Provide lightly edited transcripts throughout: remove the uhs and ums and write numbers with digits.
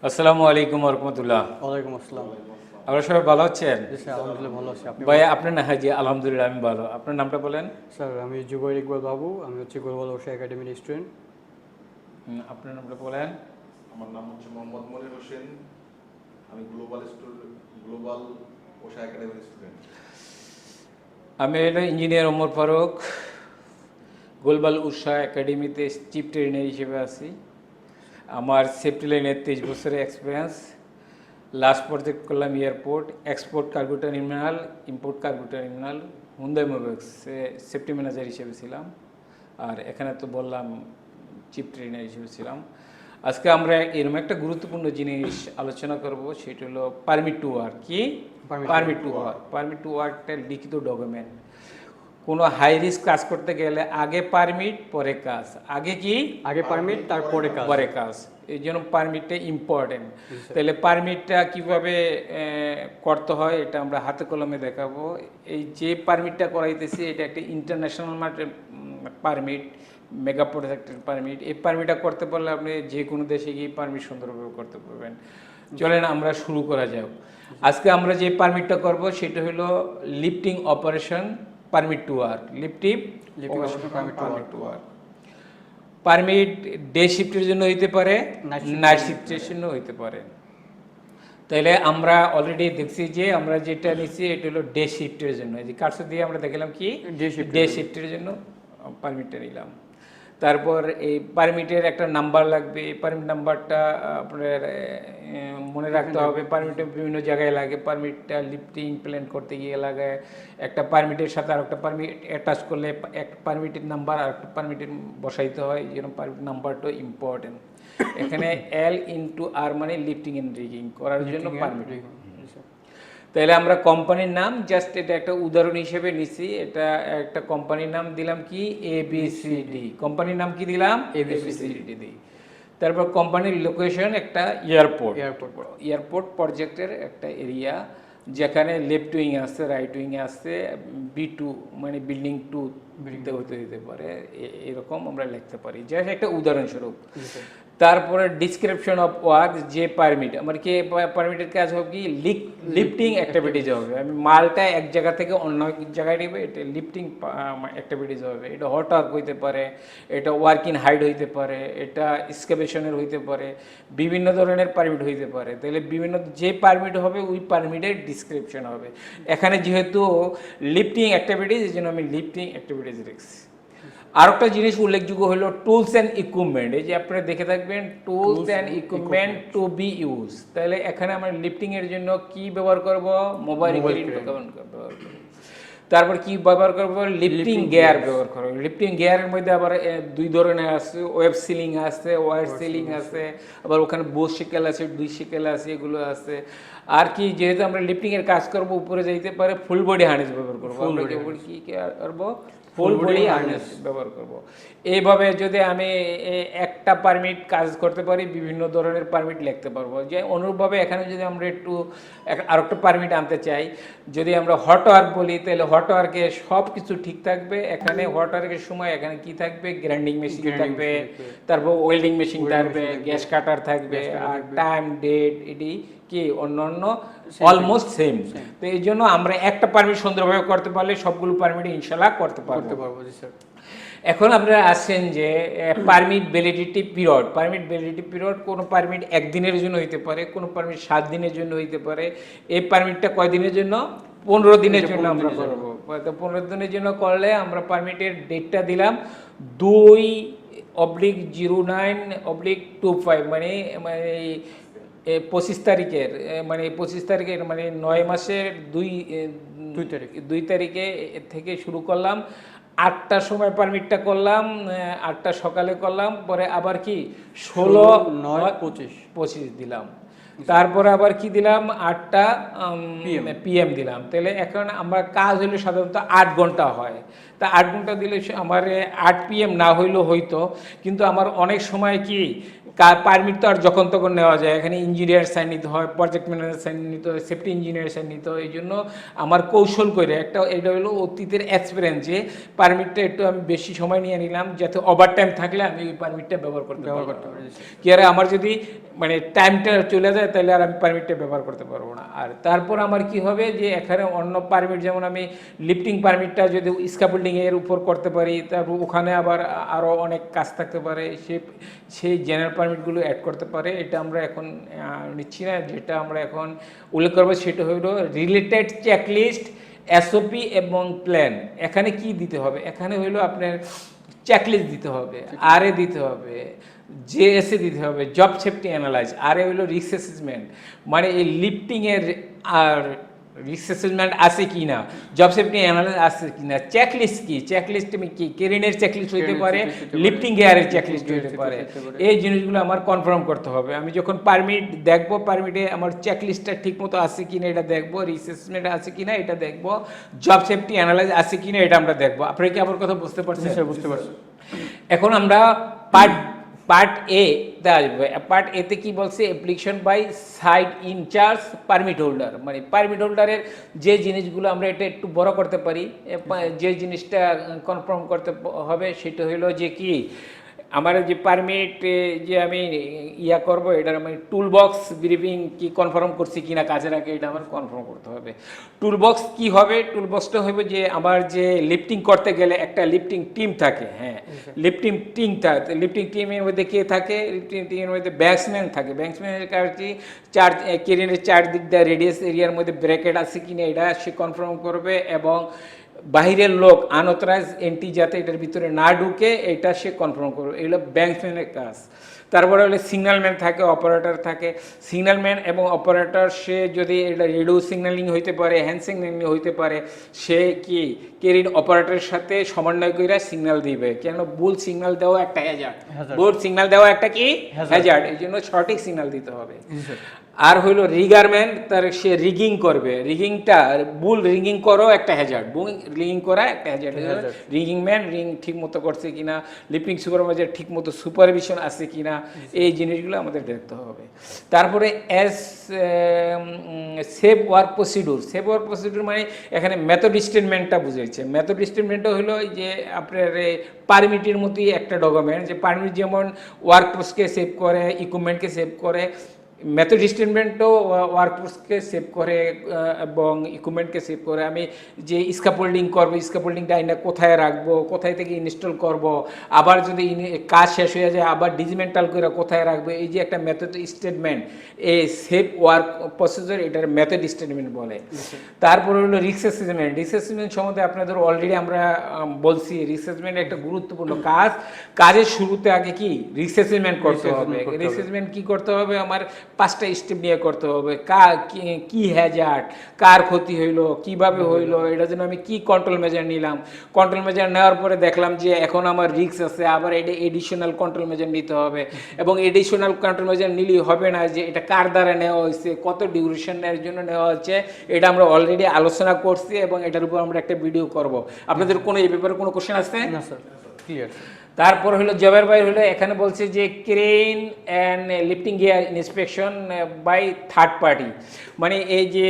আসসালামু আলাইকুম রহমতুল্লাহ। ওয়ালাইকুম আসসালাম। আপনারা সবাই ভালো আছেন? জি স্যার, আলহামদুলিল্লাহ ভালো আছি। আপনি ভাই ভালো আছেন? আপনার না, হ্যাঁ জি আলহামদুলিল্লাহ আমি ভালো। আপনার নামটা বলেন। স্যার, আমি জুবাইর ইকবাল বাবু। আমি হচ্ছে গ্লোবাল ওশা একাডেমির স্টুডেন্ট। আপনার নামটা বলেন। আমার নাম হচ্ছে মোহাম্মদ মনির হোসেন। আমি গ্লোবাল ওশা একাডেমির স্টুডেন্ট। আমি হলো ইঞ্জিনিয়ার ওমর ফারুক। গ্লোবাল উষা একাডেমিতে চিফ ট্রেনার হিসেবে আছি। আমার সেফটি লাইনের 23 বছরের এক্সপিরিয়েন্স। লাস্ট প্রজেক্ট করলাম airport, export cargo terminal, import cargo terminal, Hyundai মোটরসে সেফটি ম্যানেজার হিসেবে ছিলাম। আর এখানে তো বললাম চিফ ট্রেনার হিসেবে ছিলাম। আজকে আমরা এরকম একটা গুরুত্বপূর্ণ জিনিস আলোচনা করব, সেটা হলো পারমিট টু ওয়ার্ক। কি permit to work? Permit to ওয়ার্কটা লিখিত ডকুমেন্ট। কোনো হাই রিস্ক কাজ করতে গেলে আগে পারমিট পরে কাজ। আগে কি? আগে পারমিট, তারপরে কাজ। পরে কাজ। এই জন্য পারমিটটা ইম্পর্টেন্ট। তাহলে পারমিটটা কিভাবে করতে হয় এটা আমরা হাতে কলমে দেখাবো। এই যে পারমিটটা করাইতেছি এটা একটা ইন্টারন্যাশনাল পারমিট, মেগা প্রজেক্টের পারমিট। এই পারমিটটা করতে পারলে আপনি যে কোনো দেশে গিয়ে পারমিট সুন্দরভাবে করতে পারবেন। চলেন আমরা শুরু করা যাক। আজকে আমরা যে পারমিটটা করব সেটা হলো lifting operation permit to work. Lifting operation permit to work. Permit day শিফটের জন্য হইতে পারে, নাইট শিফটের জন্য হইতে পারে। তাইলে আমরা অলরেডি দেখছি যে আমরা যেটা নিচ্ছি এটা হলো ডে শিফটের জন্য। এই যে কার্সর দিয়ে আমরা দেখলাম কি ডে শিফটের জন্য পারমিটটা নিলাম। তারপর এই পারমিটের একটা নাম্বার লাগবে। এই পারমিট নাম্বারটা আপনার মনে রাখতে হবে। পারমিটে বিভিন্ন জায়গায় লাগে। পারমিটটা লিফটিং প্ল্যান করতে গিয়ে লাগে। একটা পারমিটের সাথে আর একটা পারমিট অ্যাটাচ করলে একটা পারমিটের নাম্বার আর একটা পারমিটের বসাইতে হয়। এই জন্য পারমিট নাম্বারটা ইম্পর্টেন্ট। এখানে L/R মানে লিফটিং এন্ড রিগিং করার জন্য পারমিট। তাহলে আমরা কোম্পানির নাম জাস্ট এটা একটা উদাহরণ হিসেবে নিচ্ছি। এটা একটা কোম্পানির নাম দিলাম কি ABCD। কোম্পানির নাম কি দিলাম? ABCD দিই। তারপর কোম্পানির লোকেশন একটা এয়ারপোর্ট। এয়ারপোর্ট প্রজেক্টের একটা এরিয়া যেখানে লেফট উইং আছে, রাইট উইং আছে, B2 মানে বিল্ডিং 2 হতে দিতে পারে। এরকম আমরা লিখতে পারি, জাস্ট একটা উদাহরণস্বরূপ। তারপরে ডিসক্রিপশন অফ ওয়ার্ক, যে পারমিট আমার কি পারমিটের কাজ হবে কি লিফটিং অ্যাক্টিভিটিজ হবে। আমি মালটা এক জায়গা থেকে অন্য জায়গায় নেবে, এটা লিফটিং অ্যাক্টিভিটিজ হবে। এটা হট ওয়ার্ক হইতে পারে, এটা ওয়ার্ক ইন হাইট হইতে পারে, এটা এক্সকাভেশনের হইতে পারে, বিভিন্ন ধরনের পারমিট হইতে পারে। তাহলে বিভিন্ন যে পারমিট হবে ওই পারমিটের ডিসক্রিপশন হবে। এখানে যেহেতু লিফটিং অ্যাক্টিভিটিজ এই জন্য আমি লিফটিং অ্যাক্টিভিটিজ লিখছি। আরেকটা জিনিস উল্লেখযোগ্য হলো টুলস অ্যান্ড ইকুইপমেন্ট। এই যে আপনারা দেখে থাকবেন tools and equipment to be use. তাহলে এখানে আমরা লিফটিং এর জন্য কি ব্যবহার করব? মোবাইল ক্রেন ব্যবহার করব। তারপর কি ব্যবহার করব? লিফটিং গিয়ার ব্যবহার করব। লিফটিং গিয়ারের মধ্যে আবার দুই ধরনের আছে, ওয়েব সিলিং আছে, ওয়ার সিলিং আছে, আবার ওখানে বোস শিকেল আছে, দুই শিকেল আছে, এগুলো আছে। আর কি, যেহেতু আমরা লিফটিং এর কাজ করব উপরে যাইতে পারে, ফুল বডি হার্নেস ব্যবহার করব। আমরা কি করব? ফুল বডি হার্নেস ব্যবহার করব। এইভাবে যদি আমি একটা পারমিট কাজ করতে পারি, বিভিন্ন ধরনের পারমিট লিখতে পারবো। যে অনুরূপভাবে এখানে যদি আমরা একটু আরেকটা পারমিট আনতে চাই, যদি আমরা হট ওয়ার্ক বলি তাহলে হট ওয়ার্কে সব কিছু ঠিক থাকবে। এখানে হট ওয়ার্কের সময় এখানে কি থাকবে? গ্রাইন্ডিং মেশিন থাকবে, তারপর ওয়েল্ডিং মেশিন থাকবে, গ্যাস কাটার থাকবে, আর টাইম ডেট এটি কি অন্য অলমোস্ট সেম। তো এই জন্য আমরা একটা পারমিট সুন্দরভাবে করতে পারলে সবগুলো পারমিট ইনশাল্লাহ করতে পারবো। জি স্যার। এখন আপনারা আসছেন যে permit validity period. Permit validity period কোনো পারমিট একদিনের জন্য হইতে পারে, কোনো পারমিট 7 দিনের জন্য হইতে পারে। এই পারমিটটা কয় দিনের জন্য? 15 দিনের জন্য আমরা করবো। তো 15 দিনের জন্য করলে আমরা পারমিটের ডেটটা দিলাম 2/09/25 মানে 25 তারিখের, মানে 25 তারিখের মানে 9 মাসের 2 তারিখে থেকে শুরু করলাম। 8টার সময় পারমিটটা করলাম, 8টা সকালে করলাম। পরে আবার কি 16/9/25 দিলাম। তারপরে আবার কি দিলাম? 8টা PM দিলাম। তাহলে এখন আমার কাজ হইলে সাধারণত 8 ঘন্টা হয়। তা 8 ঘন্টা দিলে আমার 8 PM না হইলেও হইতো, কিন্তু আমার অনেক সময় কি পারমিট তো আর যখন তখন নেওয়া যায়। এখানে ইঞ্জিনিয়ার সাইন নিতে হয়, প্রজেক্ট ম্যানেজার সাইন নিতে হয়, সেফটি ইঞ্জিনিয়ার সাইন নিতে হয়। এই জন্য আমার কৌশল করে একটা, এটা হলো অতীতের এক্সপিরিয়েন্স যে পারমিটটা একটু আমি বেশি সময় নিয়ে নিলাম, যাতে ওভার টাইম থাকলে আমি ওই পারমিটটা ব্যবহার করতে পারি। কি আর আমার যদি মানে টাইমটা চলে যায় তাহলে আর আমি পারমিটটা ব্যবহার করতে পারবো না। আর তারপর আমার কি হবে যে এখানে অন্য পারমিট, যেমন আমি লিফটিং পারমিটটা যদি স্ক্যাফোল্ডিং এর উপর করতে পারি, তারপর ওখানে আবার আরও অনেক কাজ থাকতে পারে, সেই জেনারেল পারমিটগুলো অ্যাড করতে পারে। এটা আমরা এখন নিচ্ছি না। যেটা আমরা এখন উল্লেখ করবো সেটা হলো রিলেটেড চেকলিস্ট, এসওপি এবং প্ল্যান। এখানে কি দিতে হবে? এখানে হইলো আপনার চেকলিস্ট দিতে হবে, আরএ দিতে হবে, জেএসএ দিতে হবে, জব সেফটি অ্যানালাইজ, আরএ হইলো রিস্ক অ্যাসেসমেন্ট, মানে এই লিফটিংয়ের আর রিস্ক অ্যাসেসমেন্ট আছে কি না, জব সেফটি অ্যানালাইজ আছে কি না, চেকলিস্ট কি, চেকলিস্ট কি কেরিনের চেকলিস্ট হইতে পারে, লিফটিং গিয়ারের চেকলিস্ট হইতে পারে। এই জিনিসগুলো আমার কনফার্ম করতে হবে। আমি যখন পারমিট দেখবো, পারমিটে আমার চেকলিস্টটা ঠিক মতো আছে কিনা এটা দেখবো, রিস্ক অ্যাসেসমেন্ট আছে কিনা এটা দেখবো, জব সেফটি অ্যানালাইজ আছে কিনা এটা আমরা দেখবো। আপনারা কি আমার কথা বুঝতে পারছেন? বুঝতে পারছি। এখন আমরা পার্ট এ তে আসবো। পার্ট এতে কি বলছে? Application by site incharge permit holder, মানে পারমিট হোল্ডারের যে জিনিসগুলো আমরা এটা একটু বড় করতে পারি, যে জিনিসটা কনফার্ম করতে হবে সেটা হলো যে কি আমার যে পারমিট যে আমি ইয়া করব, এটার আমি টুল বক্স ব্রিফিং কি কনফার্ম করছি কিনা কাজের আগে, এটা আমার কনফার্ম করতে হবে। টুল বক্স কি হবে? টুল বক্সটা হবে যে আমার যে লিফটিং করতে গেলে একটা লিফটিং টিম থাকে, হ্যাঁ লিফটিং টিম থাকে। লিফটিং টিমের মধ্যে কে থাকে? লিফটিং টিমের মধ্যে ব্যাটসম্যান থাকে। ব্যাটসম্যানের কাজ কি? কেরিয়ারের চারদিক দিয়ে রেডিয়াস এরিয়ার মধ্যে ব্র্যাকেট আছে কিনা এটা সে কনফার্ম করবে, এবং বাহিরের লোক আনঅথরাইজ এন্ট্রি যাতে এটার ভিতরে না ঢুকে এটা সে কনফার্ম করবে। এগুলো ব্যাংকম্যানের কাজ। তারপরে হলে সিগন্যালম্যান থাকে, অপারেটর থাকে। সিগন্যালম্যান এবং অপারেটর সে যদি এটা রেডিও সিগন্যালিং হইতে পারে, হ্যান্ড সিগন্যালিং হইতে পারে, সে কি কেরিন অপারেটরের সাথে সমন্বয় করে সিগন্যাল দিবে। কেন ভুল সিগন্যাল দেওয়া একটা হ্যাজার্ড, ভুল সিগন্যাল দেওয়া একটা কি হ্যাজার্ড, এই জন্য সঠিক সিগন্যাল দিতে হবে। আর হইলো রিগারম্যান, তার সে রিগিং করবে, রিগিংটা বুল রিগিং করো একটা হ্যাজার্ড, বুল রিগিং করা একটা হ্যাজার্ড। রিগিং ম্যান রিং ঠিক মতো করছে কিনা, লিফটিং সুপারভাইজার ঠিক মতো সুপারভিশন আছে কিনা, এই জিনিসগুলো আমাদের দেখতে হবে। তারপরে save work procedure. Save work procedure মানে এখানে মেথড স্টেটমেন্টটা বুঝাইছে। মেথড স্টেটমেন্টটা হলো যে আপনার পারমিটের মতোই একটা ডকুমেন্ট, যে পারমিট যেমন ওয়ার্কফোর্সকে সেভ করে, ইকুইপমেন্টকে সেভ করে, মেথড স্টেটমেন্টও ওয়ার্কফোর্সকে সেভ করে এবং ইকুইপমেন্টকে সেভ করে। আমি যে স্ক্যাফোল্ডিং করবো, স্ক্যাফোল্ডিংটা আইনা কোথায় রাখবো, কোথায় থেকে ইনস্টল করব, আবার যদি কাজ শেষ হয়ে যায় আবার ডিসমেন্টাল করে কোথায় রাখবো, এই যে একটা মেথড স্টেটমেন্ট, এই সেভ ওয়ার্ক প্রসিজার, এটার মেথড স্টেটমেন্ট বলে। তারপরে হলো রিস্ক অ্যাসেসমেন্ট। রিস্ক অ্যাসেসমেন্ট সম্বন্ধে আপনাদের অলরেডি আমরা বলছি, রিস্ক অ্যাসেসমেন্ট একটা গুরুত্বপূর্ণ কাজ। কাজের শুরুতে আগে কি রিস্ক অ্যাসেসমেন্ট করতে হবে। রিস্ক অ্যাসেসমেন্ট কি করতে হবে? আমার 5টা স্টেপ নিয়ে করতে হবে। কি হ্যাজার্ড, কার ক্ষতি হইলো, কিভাবে হইলো, এটার জন্য আমি কি কন্ট্রোল মেজার নিলাম, কন্ট্রোল মেজার নেওয়ার পরে দেখলাম যে এখন আমার রিস্ক আছে, আবার এটা এডিশনাল কন্ট্রোল মেজার নিতে হবে। এবং এডিশনাল কন্ট্রোল মেজার নিলেই হবে না, যে এটা কার দ্বারা নেওয়া হয়েছে, কত ডিউরেশনের জন্য নেওয়া হচ্ছে, এটা আমরা অলরেডি আলোচনা করছি এবং এটার উপর আমরা একটা ভিডিও করব। আপনাদের কোনো এই ব্যাপারে কোনো কোশ্চেন আছে? না স্যার, ক্লিয়ার। তারপর হলো জবের বাইরে হলো এখানে বলছে যে crane and lifting gear inspection by third party, মানে এই যে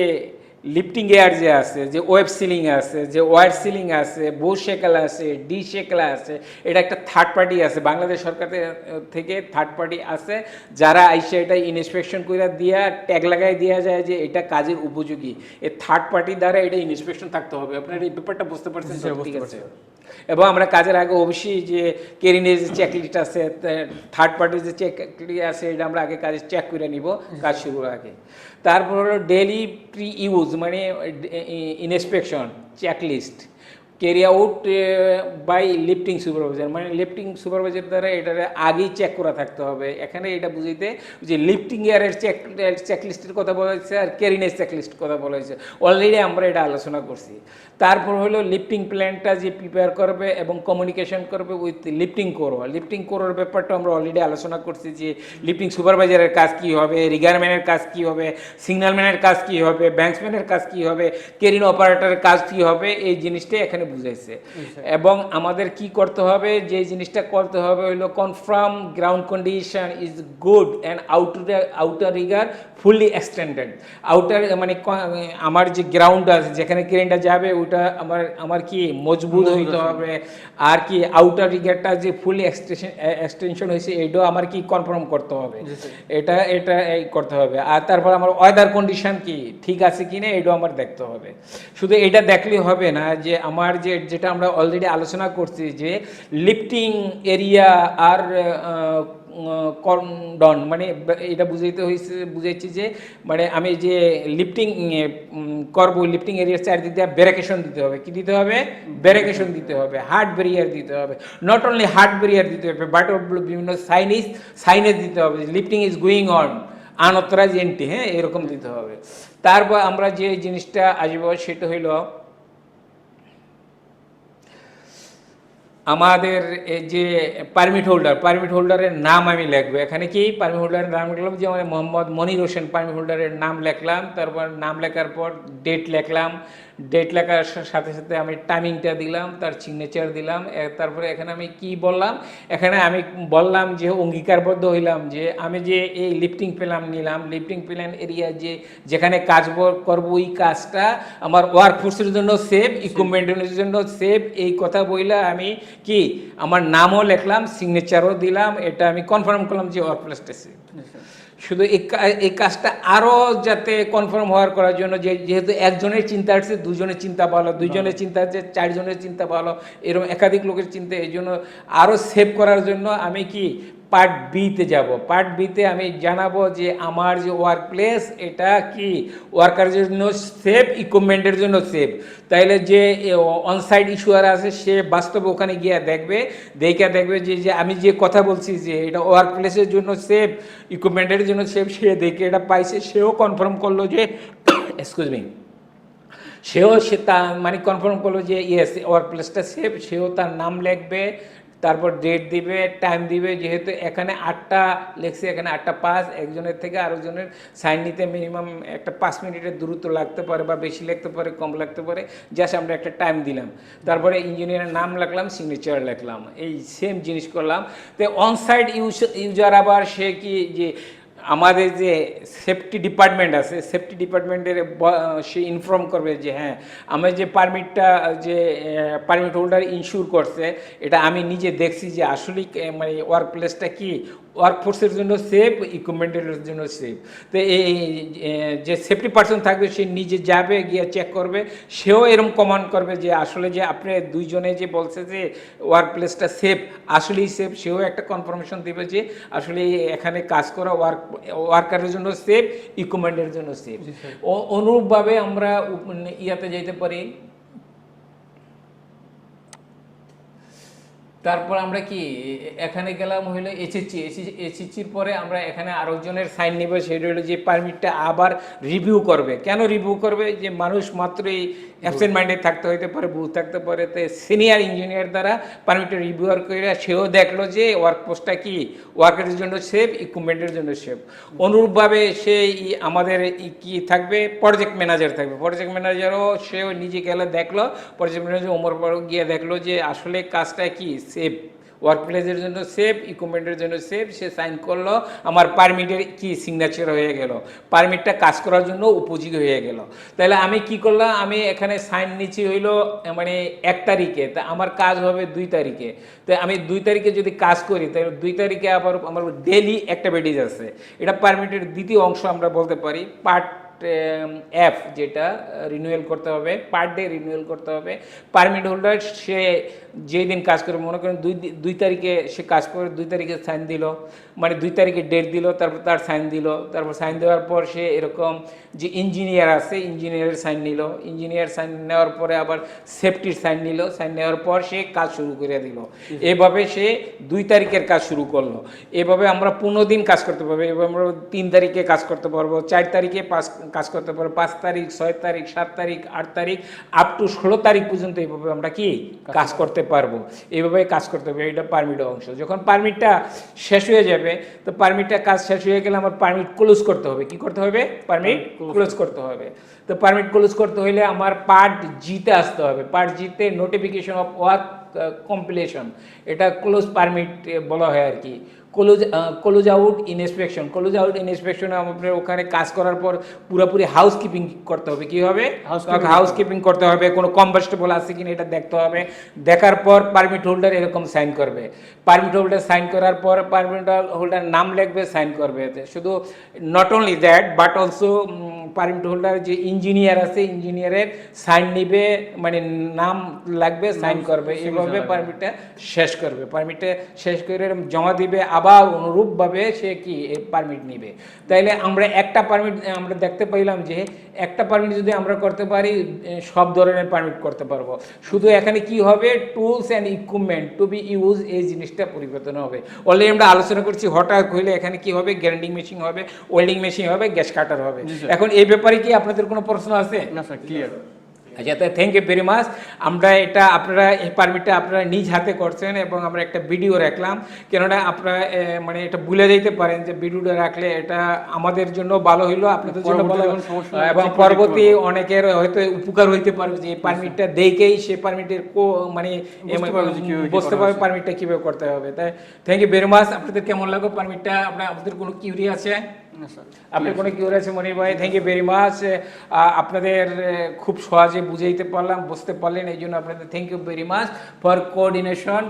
লিফটিং গিয়ার যে আছে, যে ওয়েব সিলিং আছে, যে ওয়ার সিলিং আছে, বো শেকেল আছে, ডি শেকেল আছে, এটা একটা থার্ড পার্টি আছে। বাংলাদেশ সরকারের থেকে থার্ড পার্টি আছে যারা আইসে এটা ইন্সপেকশন করে দিয়া ট্যাগ লাগাই দেওয়া যায় যে এটা কাজের উপযোগী। এই থার্ড পার্টি দ্বারা এটা ইন্সপেকশন থাকতে হবে। আপনারা এই ব্যাপারটা বুঝতে পারছেন? ঠিক আছে। এবং আমরা কাজের আগে অবশ্যই যে কেরিনের যে চেকলিস্ট আছে, থার্ড পার্টির যে চেকলিস্ট আছে, এটা আমরা আগে কাজে চেক করে নিব কাজ শুরুর আগে। তারপর হলো ডেইলি প্রি ইউজ, মানে inspection checklist carry out by lifting supervisor, মানে লিফটিং সুপারভাইজার দ্বারা এটার আগেই চেক করা থাকতে হবে। এখানে এটা বুঝিতে যে লিফটিং এয়ারের চেকলিস্টের কথা বলা হয়েছে আর ক্যারিনের চেকলিস্ট কথা বলা হয়েছে, অলরেডি আমরা এটা আলোচনা করছি। তারপর হলো লিফটিং প্ল্যানটা যে প্রিপেয়ার করবে এবং কমিউনিকেশন করবে উইথ লিফটিং কোর। লিফটিং কোরের ব্যাপারটা আমরা অলরেডি আলোচনা করছি, যে লিফটিং সুপারভাইজারের কাজ কী হবে, রিগারম্যানের কাজ কী হবে, সিগন্যালম্যানের কাজ কী হবে, ব্যাংকসম্যানের কাজ কী হবে, কেরিন অপারেটরের কাজ কী হবে, এই জিনিসটাই এখানে বুঝাইছে। এবং আমাদের কি করতে হবে, যে জিনিসটা করতে হবে হলো confirm ground condition is good and outer Regard fully extended. Outer মানে আমার যে গ্রাউন্ড আছে যেখানে ক্রেনটা যাবে ওটা আমার কি মজবুত হইতে হবে, আর কি আউটার রিগারটা যে ফুললি এক্সটেনশন হয়েছে এটাও আমার কি কনফার্ম করতে হবে, এটা এই করতে হবে। আর তারপর আমার ওয়েদার কন্ডিশন কি ঠিক আছে কি না এটাও আমার দেখতে হবে। শুধু এটা দেখলে হবে না, যে আমার যেটা আমরা অলরেডি আলোচনা করছি যে লিফটিং এরিয়া আর কর্ডন, মানে এটা বুঝাইছি যে মানে আমি যে লিফটিং করবো, লিফটিং এরিয়ার চারিদিক দিয়ে ব্যারিকেশন দিতে হবে। কি দিতে হবে? ব্যারিকেশন দিতে হবে, হার্ড ব্যারিয়ার দিতে হবে। নট অনলি হার্ড ব্যারিয়ার দিতে হবে, বাট বিভিন্ন সাইনেজ দিতে হবে, lifting is going on, unauthorised entry, হ্যাঁ, এরকম দিতে হবে। তারপর আমরা যে জিনিসটা আসবো সেটা হইল আমাদের এই যে পারমিট হোল্ডারের নাম আমি লিখবো এখানে। কি পারমিট হোল্ডারের নাম লিখলাম, যে আমার মোহাম্মদ মনির হোসেন পারমিট হোল্ডারের নাম লিখলাম। তারপর নাম লেখার পর ডেট লিখলাম, ডেট লেখার সাথে সাথে আমি টাইমিংটা দিলাম, তার সিগনেচার দিলাম। তারপরে এখানে আমি কি বললাম, এখানে আমি বললাম যে অঙ্গীকারবদ্ধ হইলাম যে আমি যে এই লিফটিং প্ল্যান নিলাম, লিফটিং প্ল্যান এরিয়া যেখানে কাজ করবো ওই কাজটা আমার ওয়ার্কফোর্সের জন্য সেফ, ইকুইপমেন্টের জন্য সেফ, এই কথা বইলা আমি কি আমার নামও লিখলাম, সিগনেচারও দিলাম। এটা আমি কনফার্ম করলাম যে ওয়ার্ক প্লেসটা সেফ। শুধু এই কাজটা আরও যাতে কনফার্ম করার জন্য, যেহেতু একজনের চিন্তা আসছে দুজনের চিন্তা ভালো, দুইজনের চিন্তা হচ্ছে চারজনের চিন্তা ভালো, এরকম একাধিক লোকের চিন্তা, এই জন্য আরও সেভ করার জন্য আমি কি পার্ট বিতে যাব। পার্ট বিতে আমি জানাবো যে আমার যে ওয়ার্ক প্লেস এটা কি ওয়ার্কারের জন্য সেফ, ইকুইপমেন্টের জন্য সেফ। তাইলে যে অনসাইট ইস্যুয়ার আছে সে বাস্তবে ওখানে গিয়ে দেখবে যে আমি যে কথা বলছি যে এটা ওয়ার্ক প্লেসের জন্য সেফ, ইকুইপমেন্টের জন্য সেফ, সে দেখে এটা পাইছে, সেও কনফার্ম করলো যে এক্সকিউজ মি, সে তা মানে কনফার্ম করলো যে ইয়েস ওয়ার্ক প্লেসটা সেফ। সেও তার নাম লিখবে, তারপর ডেট দিবে, টাইম দিবে। যেহেতু এখানে 8টা লেখছে, এখানে 8:05, একজনের থেকে আরেকজনের সাইন নিতে মিনিমাম একটা 5 মিনিটের দূরত্ব লাগতে পারে, বা বেশি লাগতে পারে, কম লাগতে পারে। জাস্ট আমরা একটা টাইম দিলাম, তারপরে ইঞ্জিনিয়ারের নাম লিখলাম, সিগনেচার লিখলাম, এই সেম জিনিস করলাম। তো অনসাইট ইউজার আবার সে কি যে আমাদের যে সেফটি ডিপার্টমেন্ট আছে, সেফটি ডিপার্টমেন্টের সে ইনফর্ম করবে যে হ্যাঁ আমি যে পারমিট হোল্ডার ইনস্যুর করছে এটা আমি নিজে দেখছি যে আসলেই মানে ওয়ার্ক প্লেসটা কি ওয়ার্কফোর্সের জন্য সেফ, ইকুইপমেন্টের জন্য সেফ। তো এই যে সেফটি পার্সন থাকবে সে নিজে যাবে, গিয়ে চেক করবে, সেও এরকম কমান্ড করবে যে আসলে যে আপনি দুইজনে যে বলছে যে ওয়ার্ক প্লেসটা সেফ, আসলেই সেফ, সেও একটা কনফার্মেশন দেবে যে আসলে এখানে কাজ করা ওয়ার্কারের জন্য সেফ, ইকুইপমেন্টের জন্য সেফ। অনুরূপভাবে আমরা ইয়াতে যেতে পারি। তারপর আমরা কি এখানে গেলাম হইলো এসএসসির পরে আমরা এখানে আরেকজনের সাইন নিব, সেটা হলো যে পারমিটটা আবার রিভিউ করবে। কেন রিভিউ করবে? যে মানুষ মাত্রই অ্যাবসেন্ট মাইন্ডেড থাকতে হইতে পারে, ভুল থাকতে পারে, তো সিনিয়র ইঞ্জিনিয়ার দ্বারা পারমিটটা রিভিউ করে সেও দেখলো যে ওয়ার্কফোর্সটা কি ওয়ার্কারের জন্য সেফ, ইকুইপমেন্টের জন্য সেফ। অনুরূপভাবে সেই আমাদের কি থাকবে, প্রজেক্ট ম্যানেজার থাকবে। প্রজেক্ট ম্যানেজারও সেও নিজে গেলে দেখলো, প্রজেক্ট ম্যানেজার ওমর পর গিয়ে দেখলো যে আসলে কাজটা কি সেফ, ওয়ার্ক প্লেসের জন্য সেফ, ইকুইপমেন্টের জন্য সেফ, সে সাইন করলো, আমার পারমিটের কি সিগনেচার হয়ে গেল, পারমিটটা কাজ করার জন্য উপযোগী হয়ে গেল। তাহলে আমি কি করলাম, আমি এখানে সাইন নিচ্ছি হইলো মানে 1 তারিখে, তা আমার কাজ হবে 2 তারিখে। তো আমি 2 তারিখে যদি কাজ করি তাহলে 2 তারিখে আবার আমার ডেইলি অ্যাক্টিভিটিস আছে। এটা পারমিটের দ্বিতীয় অংশ আমরা বলতে পারি, পার্ট এফ, যেটা রিনিউয়াল করতে হবে, পার ডে রিনিউয়াল করতে হবে। পারমিট হোল্ডার সে যেই দিন কাজ করে, মনে করেন 2 তারিখে সে কাজ করে, 2 তারিখে সাইন দিল, মানে 2 তারিখে ডেট দিল, তারপর তার সাইন দিল, তারপর সাইন দেওয়ার পর সে এরকম যে ইঞ্জিনিয়ার আছে ইঞ্জিনিয়ারের সাইন নিল, ইঞ্জিনিয়ার সাইন নেওয়ার পরে আবার সেফটির সাইন নিল, সাইন নেওয়ার পর সে কাজ শুরু করে দিল। এভাবে সে 2 তারিখের কাজ শুরু করলো। এভাবে আমরা 15 দিন কাজ করতে পারবো। এভাবে আমরা 3 তারিখে কাজ করতে পারবো, 4 তারিখে কাজ করতে পারবো, 5 তারিখ, 6 তারিখ, 7 তারিখ, 8 তারিখ, আপ টু 16 তারিখ পর্যন্ত এইভাবে আমরা কি কাজ করতে করতে পারবো, এইভাবে কাজ করতে হবে, এটা পারমিটের অংশ। যখন পারমিটটা শেষ হয়ে যাবে, তো পারমিটটা কাজ শেষ হয়ে গেলে আমার পারমিট ক্লোজ করতে হবে। কি করতে হবে? পারমিট ক্লোজ করতে হবে। তো পারমিট ক্লোজ করতে হলে আমার পার্ট জিতে আসতে হবে। পার্ট জিতে নোটিফিকেশন অফ ওয়ার্ক কম্পিলেশন, এটা ক্লোজ পারমিট বলা হয় আর কি। Close out inspection, close out ইনস্পেকশনে আপনার ওখানে কাজ করার পর পুরোপুরি হাউস কিপিং করতে হবে। কি হবে? হাউস কিপিং করতে হবে, কোনো কম্বাস্টেবল আছে কিনা এটা দেখতে হবে। দেখার পর পারমিট হোল্ডার এরকম সাইন করবে। পারমিট হোল্ডার সাইন করার পর পারমিট হোল্ডার নাম লিখবে, সাইন করবে। শুধু not only that but also permit holder যে ইঞ্জিনিয়ার আছে, ইঞ্জিনিয়ারের সাইন নিবে, মানে নাম লাগবে, সাইন করবে। এইভাবে পারমিটটা শেষ করবে। পারমিটটা শেষ করে জমা দিবে, আবার অনুরূপভাবে সে কি পারমিট নিবে। তাইলে আমরা একটা পারমিট আমরা দেখতে পাইলাম যে একটা পারমিট যদি আমরা করতে পারি, সব ধরনের পারমিট করতে পারবো। শুধু এখানে কি হবে, tools and equipment to be use, এই জিনিসটা পরিবর্তন হবে। অলরেডি আমরা আলোচনা করছি, হঠাৎ হইলে এখানে কি হবে, গ্রাইন্ডিং মেশিন হবে, ওয়েল্ডিং মেশিন হবে, গ্যাস কাটার হবে। এখন এই ব্যাপারে কি আপনাদের কোনো প্রশ্ন আছে? না স্যার, ক্লিয়ার। আচ্ছা, তো থ্যাংক ইউ ভেরি মাচ। আমরা এটা আপনারা এই পারমিটটা আপনারা নিজ হাতে করছেন এবং আমরা একটা ভিডিও রাখলাম, কেননা আপনারা মানে এটা ভুলে যেতে পারেন যে ভিডিওটা রাখলে এটা আমাদের জন্য ভালো হইলো, আপনাদের জন্য ভালো, এবং পরবর্তী অনেকের হয়তো উপকার হইতে পারে যে এই পারমিটটা দেখেই সে পারমিটের মানে বুঝতে পারবে পারমিটটা কীভাবে করতে হবে। তাই থ্যাংক ইউ ভেরি মাচ। আপনাদের কেমন লাগলো পারমিটটা? আপনাদের কোনো কিউরি আছে? আপনার কোনো কিউরি আছে মনির ভাই? Thank you very much. আপনাদের খুব সহজে বুঝাইতে পারলাম, বুঝতে পারলেন, এই জন্য আপনাদের thank you very much for coordination.